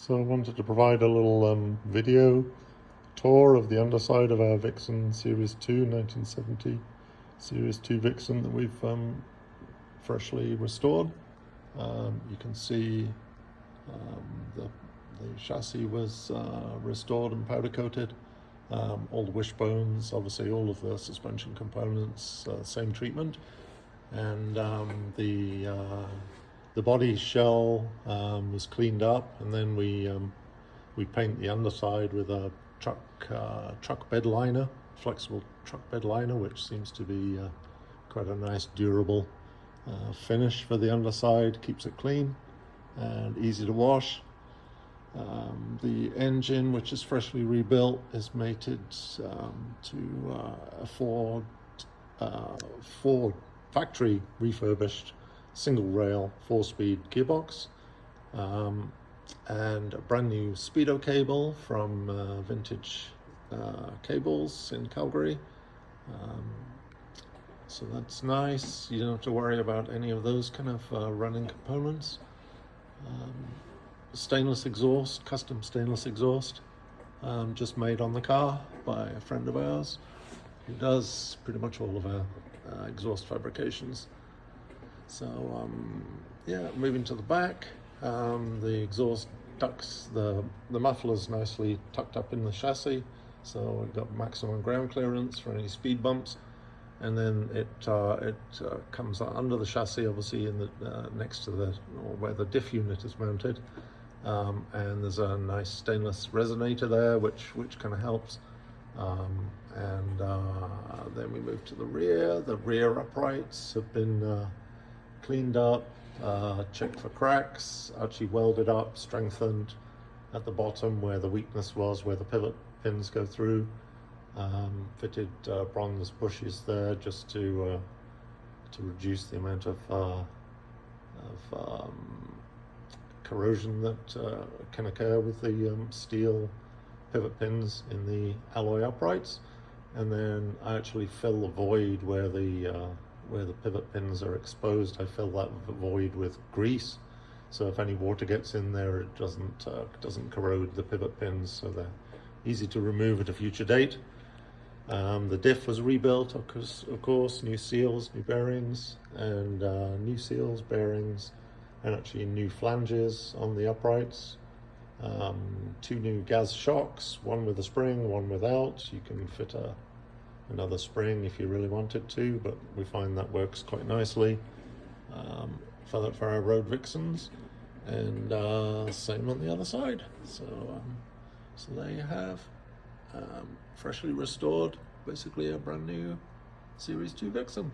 So I wanted to provide a little video tour of the underside of our Vixen Series 2 1970 Series 2 Vixen that we've freshly restored. You can see the chassis was restored and powder coated. All the wishbones, obviously all of the suspension components, same treatment. And the body shell was cleaned up, and then we paint the underside with a truck bed liner, flexible truck bed liner, which seems to be quite a nice durable finish for the underside. Keeps it clean and easy to wash. The engine, which is freshly rebuilt, is mated to a Ford factory refurbished single rail 4-speed gearbox, and a brand new speedo cable from Vintage Cables in Calgary. So that's nice. You don't have to worry about any of those kind of running components. Stainless exhaust, custom stainless exhaust, just made on the car by a friend of ours who does pretty much all of our exhaust fabrications. So yeah, moving to the back, the exhaust ducts, the muffler's nicely tucked up in the chassis, so we've got maximum ground clearance for any speed bumps. And then it comes under the chassis, obviously in the next to the, or where the diff unit is mounted, and there's a nice stainless resonator there, which kind of helps. And then we move to the rear. The rear uprights have been cleaned up, checked for cracks, actually welded up, strengthened at the bottom where the weakness was, where the pivot pins go through. Fitted bronze bushes there just to reduce the amount of corrosion that can occur with the steel pivot pins in the alloy uprights. And then I actually fill the void where the pivot pins are exposed. I fill that void with grease, so if any water gets in there, it doesn't corrode the pivot pins, so they're easy to remove at a future date. The diff was rebuilt, of course, new seals, new bearings, and new seals, bearings, and actually new flanges on the uprights. 2 new gas shocks, one with a spring, one without. You can fit another spring if you really wanted to, but we find that works quite nicely for our road Vixens. And same on the other side. So there you have. Freshly restored, basically a brand new Series 2 Vixen.